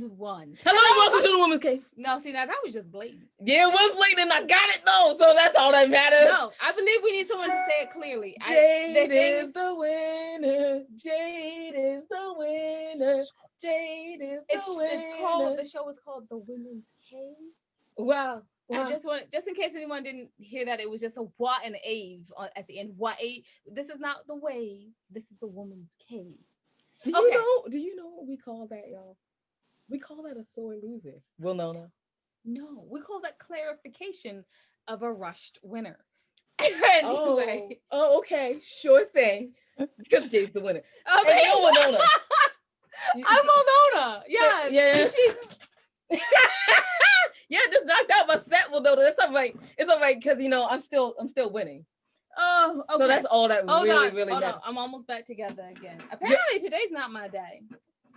One. Hello, welcome to the Women's Cave. No, see, now that was just blatant. Yeah, it was blatant. I got it though, so that's all that matters. No, I believe we need someone to say it clearly. Jade is the winner. Jade is the winner. Jade is the winner. It's called, the show is called The Women's Cave. Wow. I just in case anyone didn't hear that, it was just a what and Ave at the end. What a? This is not the wave. This is the woman's cave. Do you know what we call that, y'all? We call that a sore loser. Well, no. No, we call that clarification of a rushed winner. Anyway. Oh, okay. Sure thing. Because Jade's the winner. Okay. And you're Winona. I'm Winona. Yeah. Yeah. Yeah, just knocked out my set, Winona. It's all right. It's all right because I'm still winning. Oh, okay. So that's all that really matters. I'm almost back together again. Apparently today's not my day.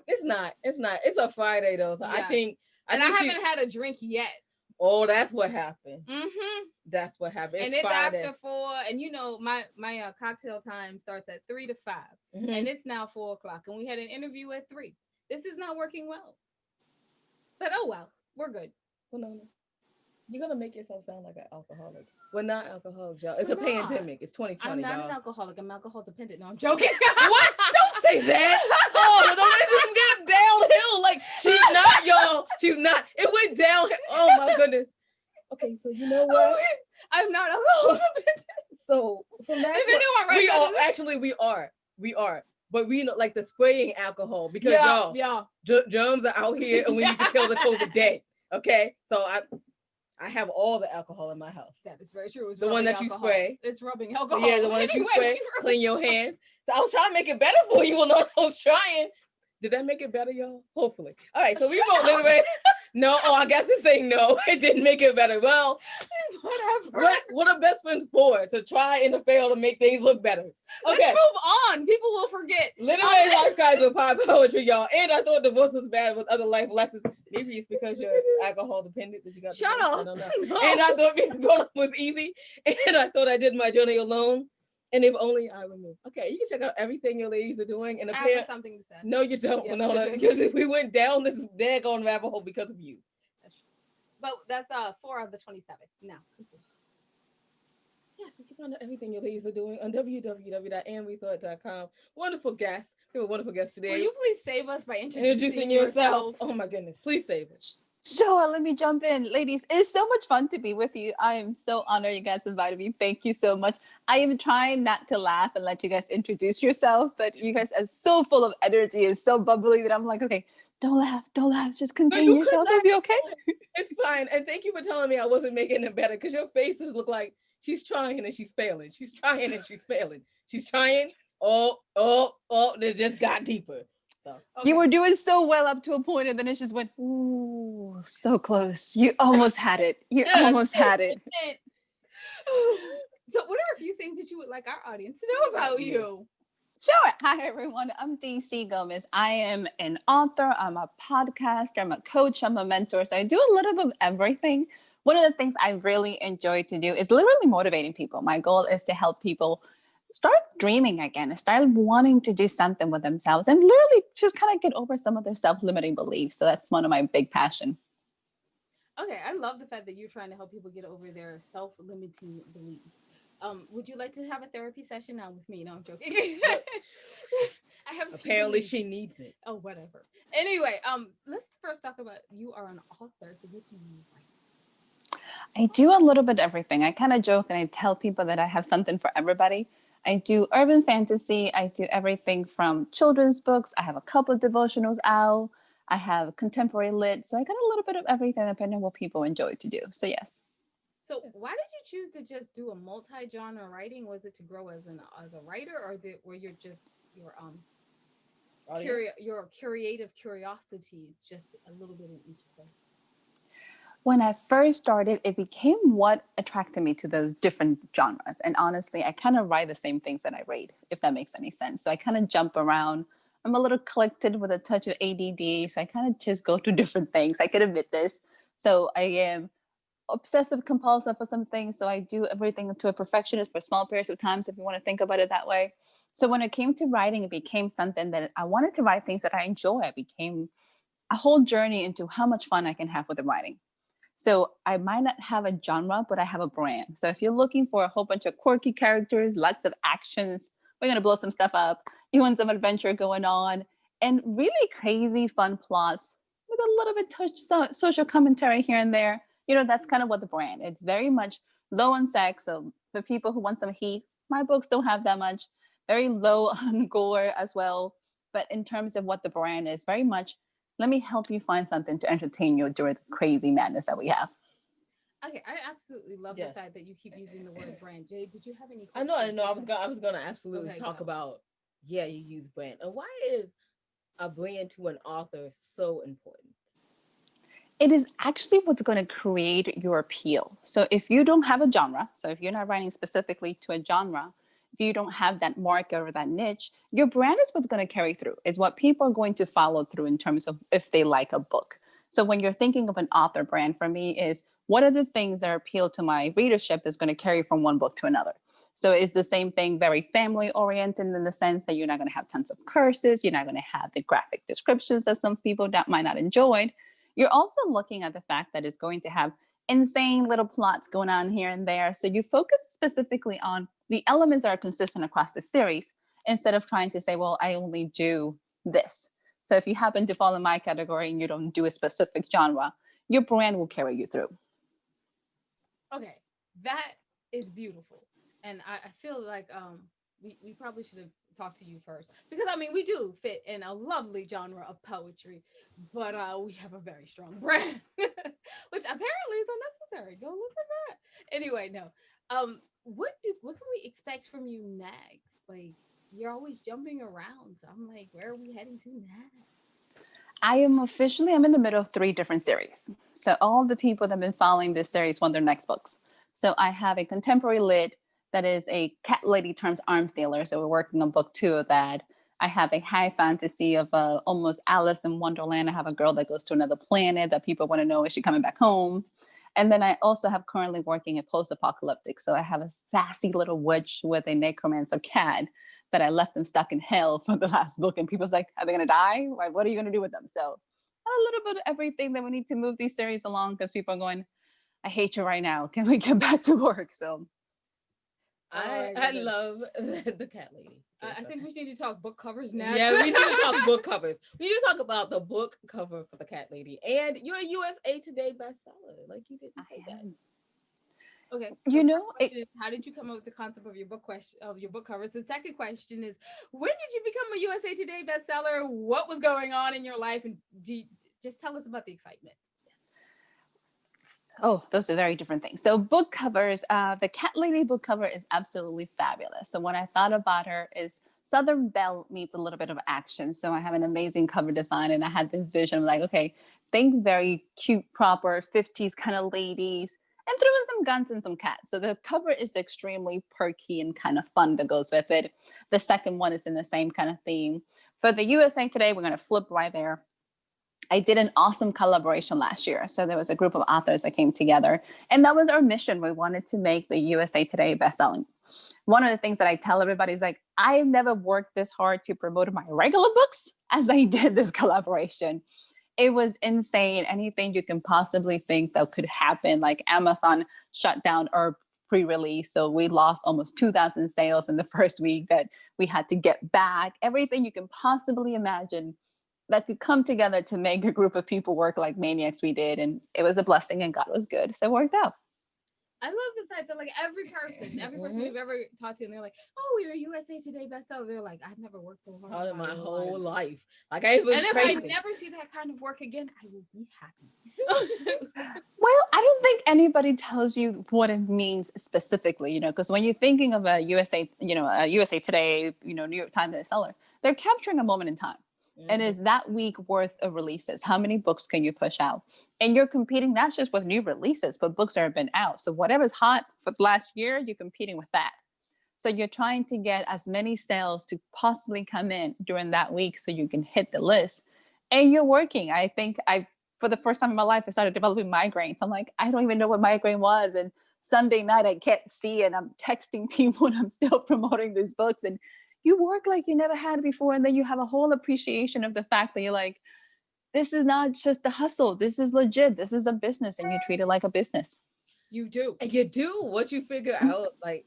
It's not. It's a Friday though. So yeah. I haven't had a drink yet. Oh, that's what happened. Mm-hmm. That's what happened. It's Friday. after 4, and my cocktail time starts at 3 to 5, and it's now 4:00, and we had an interview at 3. This is not working well, but oh well, we're good. Well, no. You're gonna make yourself sound like an alcoholic. We're not alcoholics, y'all. It's a pandemic. It's 2020. I'm not y'all. an alcoholic. I'm alcohol dependent. No, I'm joking. What? Don't say that. Oh, no, this get downhill. Like she's not, y'all. She's not. It went downhill. Oh my goodness. Okay, so you know what? I'm not alcohol dependent. So from that, we are. But we know like the spraying alcohol because germs are out here and we need to kill the COVID dead. Okay, so I have all the alcohol in my house. That is very true. It's the one that you spray. It's rubbing alcohol. Yeah, the one that you spray. Clean your hands. So I was trying to make it better for you. I was trying. Did that make it better, y'all? Hopefully. All right, so we won't literally. No, I guess it's saying no. It didn't make it better. Well, whatever. What are best friends for? To try and to fail to make things look better. Okay. Let's move on. People will forget. Literary life guides with pop poetry, y'all. And I thought divorce was bad with other life lessons. Maybe it's because you're alcohol dependent that you got. Shut up. I don't know. No. And I thought being grown was easy. And I thought I did my journey alone. And if only I were me. Okay, you can check out everything your ladies are doing. And I have something to say. No, you don't. Yes, no, because we went down this daggone rabbit hole because of you. That's true. But that's 4 of the 27. Now. Yes, you can find out everything your ladies are doing on www.andwethought.com. Wonderful guest. We have a wonderful guest today. Will you please save us by introducing yourself? Oh my goodness. Please save us. Sure, let me jump in. Ladies, it's so much fun to be with you. I am so honored you guys invited me. Thank you so much. I am trying not to laugh and let you guys introduce yourself, but you guys are so full of energy and so bubbly that I'm like, okay, don't laugh. Just contain yourself. It'll be okay. It's fine. And thank you for telling me I wasn't making it better because your faces look like she's trying and she's failing. She's trying and she's failing. She's trying. Oh, it just got deeper. So, okay. You were doing so well up to a point, and then it just went, ooh, so close. You almost had it. Almost had it. So what are a few things that you would like our audience to know about you? Sure. Hi, everyone. I'm DC Gomez. I am an author. I'm a podcaster. I'm a coach. I'm a mentor. So I do a little bit of everything. One of the things I really enjoy to do is literally motivating people. My goal is to help people start dreaming again, start wanting to do something with themselves and literally just kind of get over some of their self-limiting beliefs. So that's one of my big passion. Okay, I love the fact that you're trying to help people get over their self-limiting beliefs. Would you like to have a therapy session now with me? No, I'm joking. I have apparently she needs it. Oh, whatever. Anyway, let's first talk about you are an author. So what do you write? I do a little bit of everything. I kind of joke and I tell people that I have something for everybody. I do urban fantasy. I do everything from children's books. I have a couple of devotionals out. I have contemporary lit. So I got a little bit of everything depending on what people enjoy to do. So yes. So why did you choose to just do a multi-genre writing? Was it to grow as a writer, or were you just your creative curiosities just a little bit in each place? When I first started, it became what attracted me to those different genres. And honestly, I kind of write the same things that I read, if that makes any sense. So I kind of jump around. I'm a little collected with a touch of ADD. So I kind of just go to different things. I can admit this. So I am obsessive compulsive for some things. So I do everything to a perfectionist for small periods of time. So if you want to think about it that way. So when it came to writing, it became something that I wanted to write things that I enjoy. I became a whole journey into how much fun I can have with the writing. So I might not have a genre, but I have a brand. So if you're looking for a whole bunch of quirky characters, lots of actions, we're going to blow some stuff up. You want some adventure going on and really crazy fun plots with a little bit touch social commentary here and there. That's kind of what the brand. It's very much low on sex. So for people who want some heat, my books don't have that much. Very low on gore as well. But in terms of what the brand is, very much let me help you find something to entertain you during the crazy madness that we have. Okay, I absolutely love Yes. the fact that you keep using the word brand. Jay, did you have any I questions? know. I was gonna absolutely Okay, talk go. about, yeah, you use brand. And why is a brand to an author so important? It is actually what's going to create your appeal. So if you don't have a genre, so if you're not writing specifically to a genre, if you don't have that market or that niche, your brand is what's going to carry through, is what people are going to follow through in terms of if they like a book. So when you're thinking of an author brand, for me is what are the things that appeal to my readership is going to carry from one book to another. So it's the same thing, very family oriented in the sense that you're not going to have tons of curses. You're not going to have the graphic descriptions that some people that might not enjoy. You're also looking at the fact that it's going to have insane little plots going on here and there. So you focus specifically on the elements that are consistent across the series instead of trying to say, well, I only do this. So if you happen to fall in my category and you don't do a specific genre, your brand will carry you through. Okay, that is beautiful, and I feel like we probably should have talked to you first because I mean we do fit in a lovely genre of poetry, but we have a very strong brand, which apparently is unnecessary. Go look at that. Anyway, no. What can we expect from you next? Like you're always jumping around, so I'm like, where are we heading to next? I'm in the middle of 3 different series. So all the people that have been following this series want their next books. So I have a contemporary lit that is a cat lady turns arms dealer. So we're working on book 2 of that. I have a high fantasy of almost Alice in Wonderland. I have a girl that goes to another planet that people want to know is she coming back home. And then I also have currently working at post-apocalyptic. So I have a sassy little witch with a necromancer cat that I left them stuck in hell for the last book. And people's like, are they going to die? What are you going to do with them? So a little bit of everything that we need to move these series along because people are going, I hate you right now. Can we get back to work? So Oh my I goodness. love the cat lady. I think we need to talk book covers now. Yeah, we need to talk book covers. We need to talk about the book cover for the cat lady. And you're a USA Today bestseller. Like you didn't say that. Okay. You So first know, question is, how did you come up with the concept of your book covers? The second question is, when did you become a USA Today bestseller? What was going on in your life, and just tell us about the excitement. oh, those are very different things. So book covers, the cat lady book cover is absolutely fabulous. So when I thought about her is Southern Belle meets a little bit of action. So I have an amazing cover design and I had this vision of like, okay, think very cute, proper 50s kind of ladies and throw in some guns and some cats. So the cover is extremely perky and kind of fun that goes with it. The second one is in the same kind of theme. For the USA Today, we're going to flip right there. I did an awesome collaboration last year. So there was a group of authors that came together, and that was our mission. We wanted to make the USA Today bestselling. One of the things that I tell everybody is like, I've never worked this hard to promote my regular books as I did this collaboration. It was insane. Anything you can possibly think that could happen, like Amazon shut down our pre-release. So we lost almost 2,000 sales in the first week that we had to get back. Everything you can possibly imagine that could come together to make a group of people work like maniacs we did. And it was a blessing and God was good. So it worked out. I love the fact that like every person we've ever talked to, and they're like, "Oh, you're a USA Today bestseller." They're like, "I've never worked so hard All in in my whole life." life. Like it was And if crazy. I never see that kind of work again, I will be happy. Well, I don't think anybody tells you what it means specifically, because when you're thinking of a USA, a USA Today, New York Times bestseller, they're capturing a moment in time. And is that week worth of releases? How many books can you push out? And you're competing not just with new releases, but books that have been out. So whatever's hot for the last year, you're competing with that. So you're trying to get as many sales to possibly come in during that week so you can hit the list. And you're working. I think for the first time in my life, I started developing migraines. I'm like, I don't even know what migraine was. And Sunday night, I can't see, and I'm texting people and I'm still promoting these books. And you work like you never had before. And then you have a whole appreciation of the fact that you're like, This is not just the hustle. This is legit. This is a business, and you treat it like a business. You do. And you do what you figure out, like,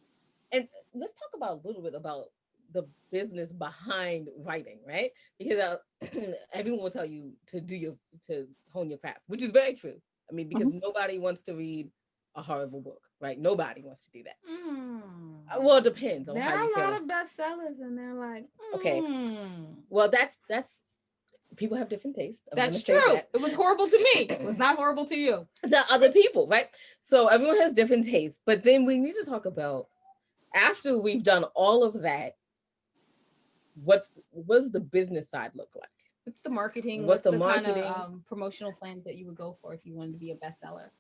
and let's talk about a little bit about the business behind writing, right? Because everyone will tell you to do your to hone your craft, which is very true. I mean, because Mhm. nobody wants to read a horrible book, right? Nobody wants to do that. Mm. Well, it depends on There how are you a lot feeling. of bestsellers, and they're like, Okay, mm. well, that's people have different tastes. I'm gonna That's say true. that. It was horrible to me. It was not horrible to you. To other people, right? So everyone has different tastes, but then we need to talk about after we've done all of that, what's the business side look like? What's the marketing? What's What's the the kind of marketing? promotional plans that you would go for if you wanted to be a bestseller?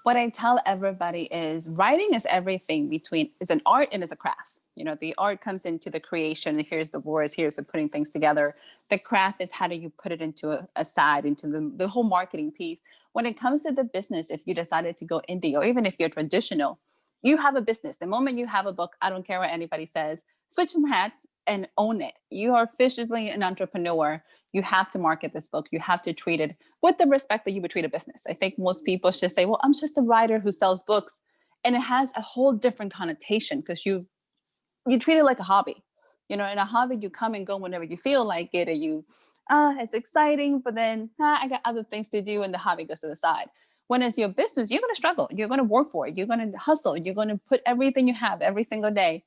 What I tell everybody is writing is everything between, it's an art and it's a craft. You know, the art comes into the creation, here's the words, here's the putting things together. The craft is how do you put it into a side, into the whole marketing piece. When it comes to the business, if you decided to go indie or even if you're traditional, you have a business. The moment you have a book, I don't care what anybody says, switch some hats and own it. You are officially an entrepreneur. You have to market this book. You have to treat it with the respect that you would treat a business. I think most people should say, well, I'm just a writer who sells books. And it has a whole different connotation because you treat it like a hobby. You know, in a hobby, you come and go whenever you feel like it, and you, it's exciting, but then I got other things to do, and the hobby goes to the side. When it's your business, you're going to struggle. You're going to work for it. You're going to hustle. You're going to put everything you have every single day,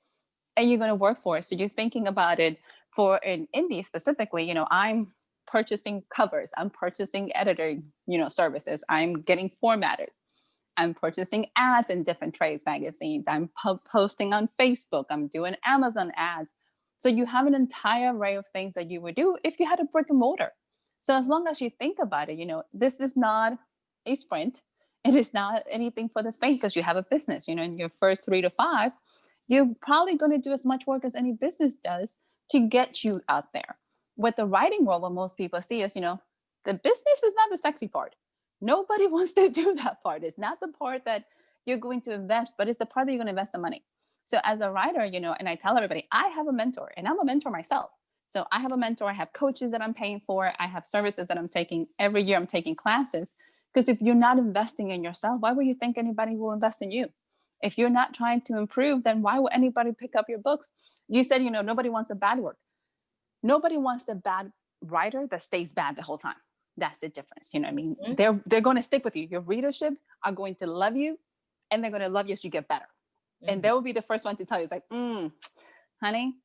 and you're going to work for it. So you're thinking about it for an indie specifically. You know, I'm purchasing covers. I'm purchasing editing, services. I'm getting formatted. I'm purchasing ads in different trades magazines. I'm posting on Facebook. I'm doing Amazon ads. So you have an entire array of things that you would do if you had a brick and mortar. So as long as you think about it, this is not a sprint. It is not anything for the faint because you have a business. In your first 3 to 5, you're probably going to do as much work as any business does to get you out there. With the writing world, what most people see is, the business is not the sexy part. Nobody wants to do that part. It's not the part that you're going to invest, but it's the part that you're going to invest the money. So as a writer, and I tell everybody, I have a mentor and I'm a mentor myself. So I have a mentor, I have coaches that I'm paying for, I have services that I'm taking. Every year I'm taking classes. Because if you're not investing in yourself, why would you think anybody will invest in you? If you're not trying to improve, then why would anybody pick up your books? You said, nobody wants a bad work. Nobody wants the bad writer that stays bad the whole time. That's the difference. You know what I mean? Mhm. They're going to stick with you. Your readership are going to love you, and they're going to love you as you get better. And Mhm. they will be the first one to tell you, it's like, honey,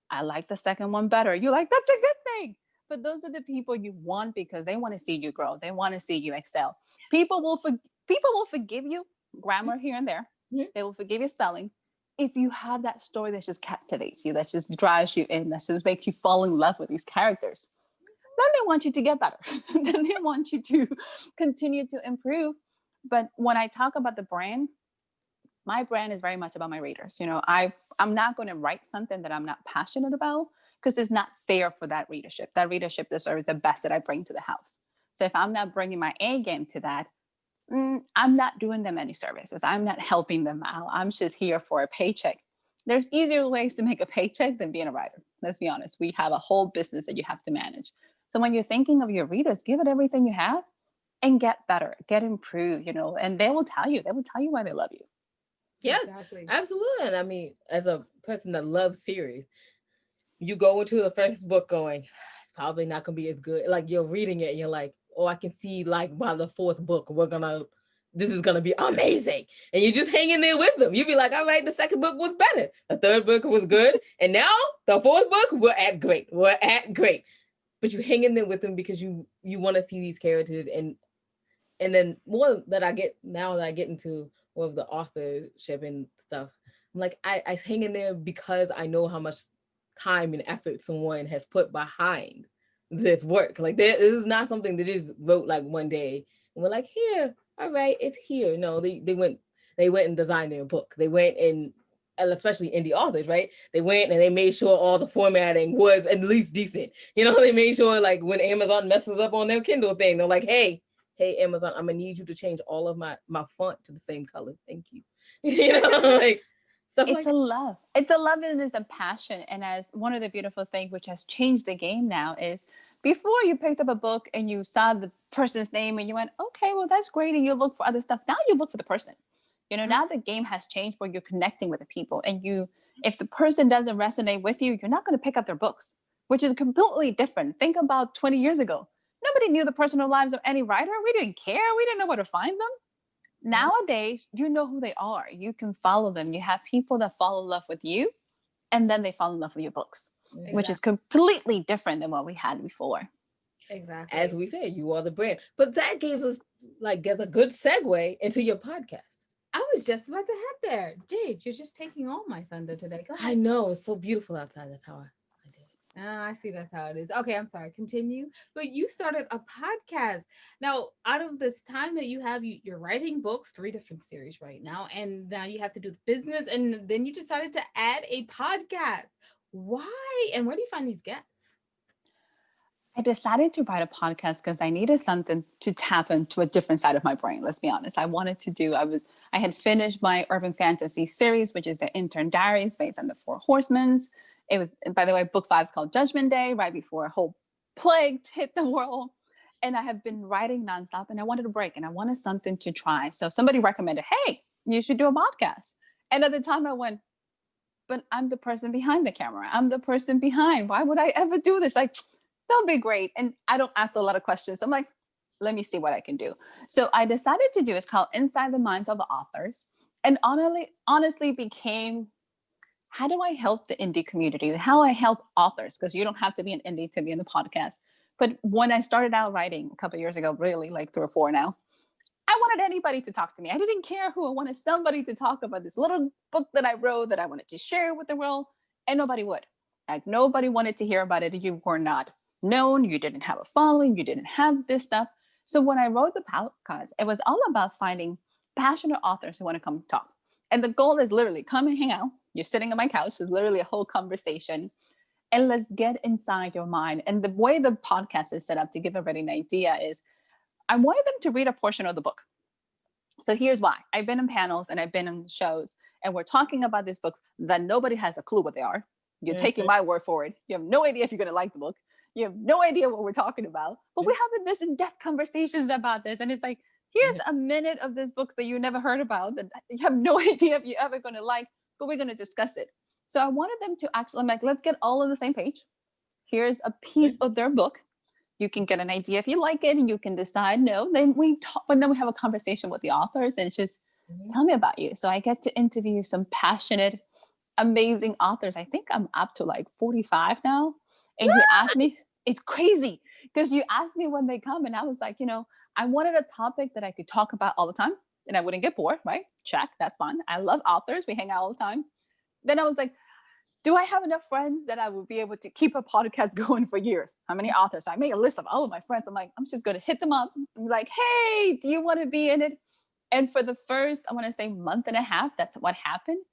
I like the second one better. You're like, that's a good thing. But those are the people you want because they want to see you grow. They want to see you excel. People will forgive you grammar here and there. Mhm. They will forgive you spelling if you have that story that just captivates you, that just drives you in, that just makes you fall in love with these characters. Then they want you to get better. Then they want you to continue to improve. But when I talk about the brand, my brand is very much about my readers. I'm not going to write something that I'm not passionate about because it's not fair for that readership. That readership deserves the best that I bring to the house. So if I'm not bringing my A game to that, I'm not doing them any services. I'm not helping them out. I'm just here for a paycheck. There's easier ways to make a paycheck than being a writer. Let's be honest. We have a whole business that you have to manage. So when you're thinking of your readers, give it everything you have and get better, get improved, and they will tell you why they love you. Yes, Exactly. absolutely. And I mean, as a person that loves series, you go into the first book going, it's probably not gonna be as good. Like you're reading it and you're like, oh, I can see like by the fourth book, this is gonna be amazing. And you just hang in there with them. You'd be like, all right, the second book was better. The third book was good. And now the fourth book, we're at great. We're at great. But you hang in there with them because you want to see these characters and then more that I get now that I get into more of the authorship and stuff, I'm like, I hang in there because I know how much time and effort someone has put behind this work. Like this is not something they just wrote like one day and we're like, here, all right, it's here. No, they went and designed their book. They went and especially indie authors, right? They went and they made sure all the formatting was at least decent. They made sure like when Amazon messes up on their Kindle thing, they're like, hey Amazon, I'm gonna need you to change all of my font to the same color. Thank you. Like stuff It's like a that. love. It's a love and it's a passion. And as one of the beautiful things which has changed the game now is Before you picked up a book and you saw the person's name and you went, okay, well, that's great. And you look for other stuff. Now you look for the person. You know, Mhm. now the game has changed where you're connecting with the people. And if the person doesn't resonate with you, you're not going to pick up their books, which is completely different. Think about 20 years ago. Nobody knew the personal lives of any writer. We didn't care. We didn't know where to find them. Nowadays, you know who they are. You can follow them. You have people that fall in love with you and then they fall in love with your books, which Exactly. is completely different than what we had before. Exactly. As we say, you are the brand. But that gives us like gets a good segue into your podcast. I was just about to head there. Jade, you're just taking all my thunder today. Go I ahead. know it's so beautiful outside. That's how I did it. I see that's how it is. Okay, I'm sorry. Continue. But you started a podcast. Now, out of this time that you have, you're writing books, three different series right now, and now you have to do the business, and then you decided to add a podcast. Why? And where do you find these guests? I decided to write a podcast because I needed something to tap into a different side of my brain. Let's be honest. I had finished my urban fantasy series, which is the Intern Diaries based on the Four Horsemen's. It was, by the way, book 5 is called Judgment Day, right before a whole plague hit the world. And I have been writing nonstop and I wanted a break and I wanted something to try. So somebody recommended, hey, you should do a podcast. And at the time I went, but I'm the person behind the camera. I'm the person behind. Why would I ever do this? Like, that'll be great. And I don't ask a lot of questions. I'm like, let me see what I can do. So I decided to do it's called Inside the Minds of the Authors. And honestly became how do I help the indie community? How I help authors, because you don't have to be an indie to be in the podcast. But when I started out writing a couple of years ago, really like 3 or 4 now, I wanted anybody to talk to me. I didn't care who. I wanted somebody to talk about this little book that I wrote that I wanted to share with the world, and nobody would. Like nobody wanted to hear about it. You were not known. You didn't have a following. You didn't have this stuff. So when I wrote the podcast, it was all about finding passionate authors who want to come talk. And the goal is literally come and hang out. You're sitting on my couch. It's literally a whole conversation. And let's get inside your mind. And the way the podcast is set up to give everybody an idea is I wanted them to read a portion of the book. So here's why. I've been in panels and I've been in shows and we're talking about these books that nobody has a clue what they are. You're taking my word for it. You have no idea if you're going to like the book. You have no idea what we're talking about. But we're having this in-depth conversations about this. And it's like, here's a minute of this book that you never heard about that you have no idea if you're ever going to like, but we're going to discuss it. So I wanted them to actually, I'm like, let's get all on the same page. Here's a piece of their book. You can get an idea if you like it and you can decide no. Then we talk, but then we have a conversation with the authors and it's just tell me about you. So I get to interview some passionate, amazing authors. I think I'm up to like 45 now. And you ask me, it's crazy because you asked me when they come and I was like, I wanted a topic that I could talk about all the time and I wouldn't get bored, right? Check, that's fun. I love authors. We hang out all the time. Then I was like, do I have enough friends that I will be able to keep a podcast going for years? How many authors? So I made a list of all of my friends. I'm like, I'm just going to hit them up and be like, hey, do you want to be in it? And for the first, I want to say month and a half, that's what happened.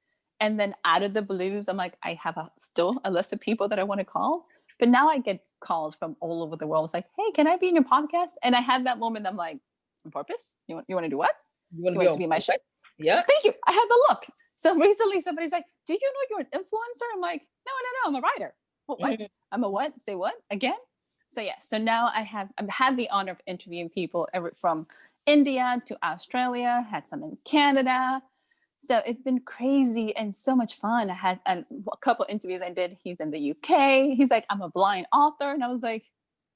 And then out of the blues, I'm like, I have still a list of people that I want to call. But now I get calls from all over the world. It's like, hey, can I be in your podcast? And I had that moment. I'm like, on purpose? You want to do what? You want to be my show? Yeah. Thank you. I had the look. So recently somebody's like, do you know you're an influencer? I'm like, no, I'm a writer. What? I'm a what? Say what? Again? So yeah, so now I've had the honor of interviewing people from India to Australia, had some in Canada. So it's been crazy and so much fun. I had a couple interviews I did. He's in the UK. He's like, I'm a blind author. And I was like,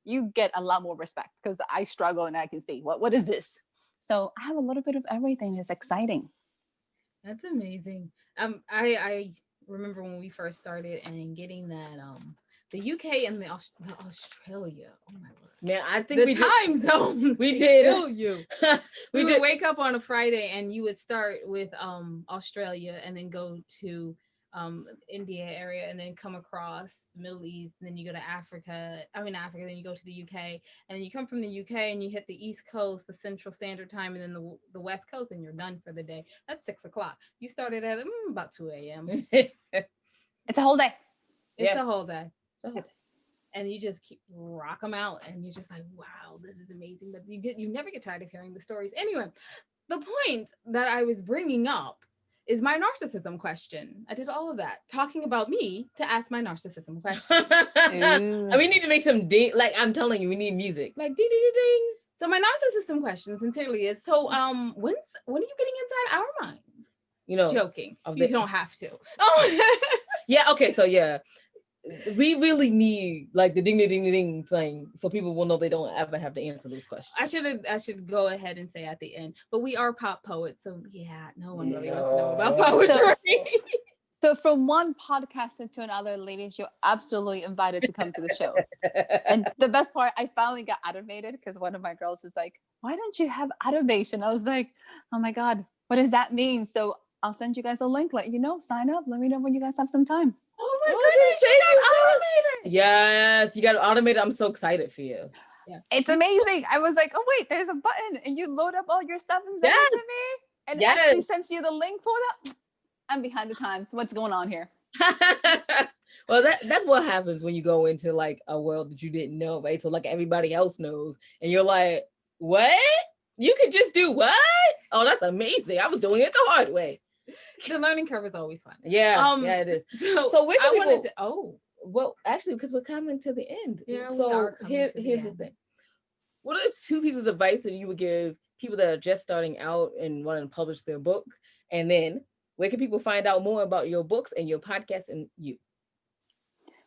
you get a lot more respect because I struggle and I can see what is this? So I have a little bit of everything. It's exciting. That's amazing. I remember when we first started and getting that the UK and the Australia. Oh my word. Man, I think the time zone. We did. Kill you. we would wake up on a Friday and you would start with Australia and then go to India area and then come across the Middle East and then you go to Africa, then you go to the UK and then you come from the UK and you hit the East Coast, the Central Standard Time, and then the West Coast and you're done for the day. That's 6 o'clock. You started at about 2 a.m. It's a whole day. It's a whole day. And you just keep rock them out and you're just like, wow, this is amazing. But you never get tired of hearing the stories. Anyway, the point that I was bringing up is my narcissism question. I did all of that, talking about me to ask my narcissism question. And Ooh. we need to make some ding. Like I'm telling you, we need music. Like ding ding ding ding. So my narcissism question, sincerely, is so when are you getting inside our minds? You know, Joking. of You the don't have to. Oh. yeah. Okay, so yeah, we really need like the ding ding ding ding thing, so people will know they don't ever have to answer those questions. I should go ahead and say at the end, but we are pop poets, so yeah, no one really wants to know No. about So, poetry. so from one podcaster to another, ladies, you're absolutely invited to come to the show. And the best part, I finally got automated because one of my girls is like, "Why don't you have automation?" I was like, "Oh my god, what does that mean?" So I'll send you guys a link. Let you know. Sign up. Let me know when you guys have some time. Oh my Oh, this goodness, she baby got so- automated. Yes, you got automated. I'm so excited for you. Yeah. It's amazing. I was like, "Oh wait, there's a button, and you load up all your stuff and send Yes. it to me, and Yes. actually sends you the link for that." I'm behind the times. What's going on here? Well, that's what happens when you go into like a world that you didn't know, right? So like everybody else knows, and you're like, what? You could just do what? Oh, that's amazing. I was doing it the hard way. The learning curve is always fun. Yeah, yeah, it is. So where I can wanted people? to. Oh, Well, actually, because we're coming to the end. yeah, we So are coming to the here's the end. thing. What are two pieces of advice that you would give people that are just starting out and want to publish their book? And then where can people find out more about your books and your podcast and you?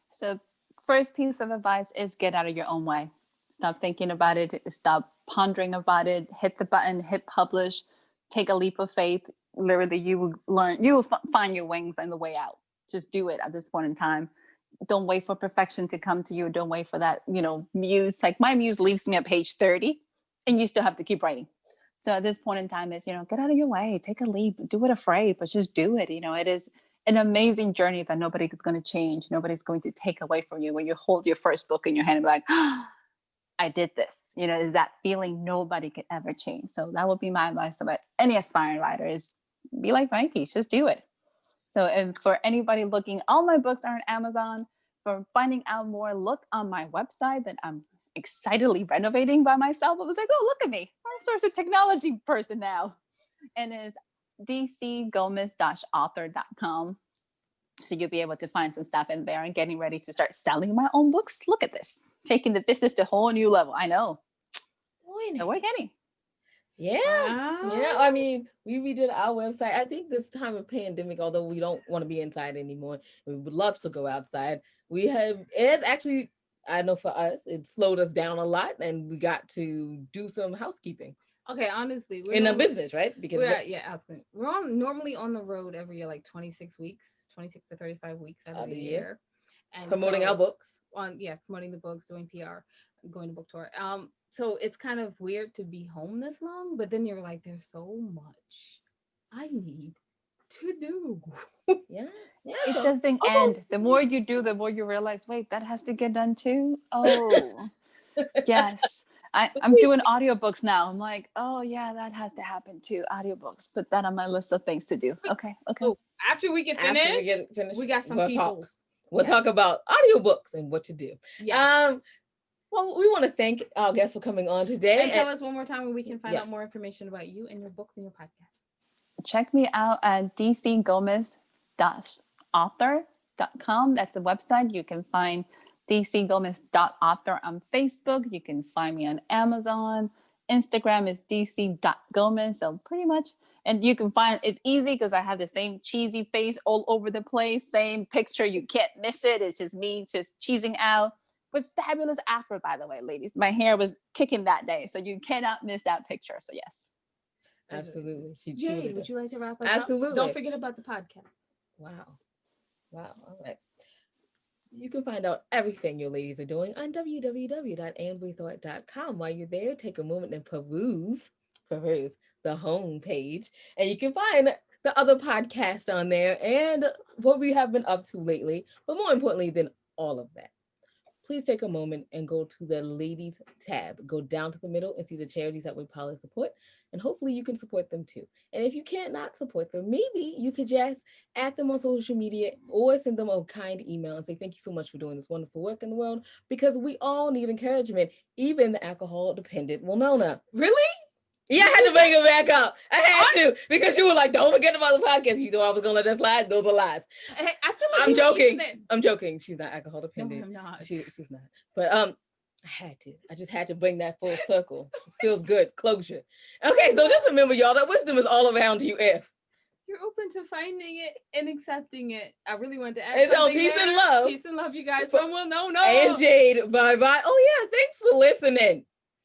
So, first piece of advice is get out of your own way. Stop thinking about it. Stop pondering about it. Hit the button. Hit publish. Take a leap of faith. Literally, you will learn. You will find your wings and the way out. Just do it at this point in time. Don't wait for perfection to come to you. Don't wait for that, muse. Like my muse leaves me at page 30 and you still have to keep writing. So at this point in time is, get out of your way, take a leap, do it afraid, but just do it. It is an amazing journey that nobody is going to change. Nobody's going to take away from you when you hold your first book in your hand and be like, oh, I did this. Is that feeling nobody could ever change. So that would be my advice about any aspiring writer is be like Mikey, just do it. So, and for anybody looking, all my books are on Amazon. For finding out more, look on my website that I'm excitedly renovating by myself. I was like, oh, look at me. I'm a source of technology person now. And it's dcgomez-author.com. So you'll be able to find some stuff in there and getting ready to start selling my own books. Look at this. Taking the business to a whole new level. I know. So we're getting. Yeah. Wow. Yeah. I mean, we redid our website. I think this time of pandemic, although we don't want to be inside anymore, we would love to go outside. It's actually, I know for us, it slowed us down a lot and we got to do some housekeeping Okay, honestly, in a business, right? Because we're normally on the road every year, like 26 weeks, 26 to 35 weeks out of the year. And promoting so our books. Promoting the books, doing PR, going to book tour. So it's kind of weird to be home this long, but then you're like, there's so much I need to do. Yeah. Yeah. It So, doesn't end. The more you do, the more you realize, wait, that has to get done too. Oh, yes. I'm doing audiobooks now. I'm like, oh yeah, that has to happen too. Audiobooks. Put that on my list of things to do. Okay. So after we get after we finished, get finished, we got some we'll people. We'll talk about audiobooks and what to do. Yeah. Well, we want to thank our guests for coming on today. And tell us one more time where we can find Yes. out more information about you and your books and your podcast. Check me out at dcgomez-author.com. That's the website. You can find dcgomez.author on Facebook. You can find me on Amazon. Instagram is dc.gomez. So pretty much, and you can find it's easy because I have the same cheesy face all over the place. Same picture. You can't miss it. It's just me just cheesing out with fabulous afro, by the way, ladies. My hair was kicking that day. So you cannot miss that picture. So yes. Absolutely. Jade, would you like to wrap us Absolutely. up? Don't forget about the podcast. Wow. All right. You can find out everything your ladies are doing on www.andwethought.com. While you're there, take a moment and peruse the home page, and you can find the other podcasts on there and what we have been up to lately. But more importantly than all of that, please take a moment and go to the ladies tab. Go down to the middle and see the charities that we probably support. And hopefully you can support them too. And if you can't not support them, maybe you could just add them on social media or send them a kind email and say, thank you so much for doing this wonderful work in the world, because we all need encouragement, even the alcohol dependent Winona. Really? Yeah, I had to bring it back up. I had to because you were like, "Don't forget about the podcast." You thought I was gonna let that slide. Those are lies. Hey, I feel like I'm you were joking. eating it. I'm joking. She's not alcohol No, dependent. I'm not. She's not. But I had to. I just had to bring that full circle. Feels good. Closure. Okay, so just remember, y'all, that wisdom is all around you. If You're open to finding it and accepting it. I really wanted to add it's on something peace there. and love. Peace and love, you guys. But- From Will No. And Jade, bye bye. Oh yeah, thanks for listening.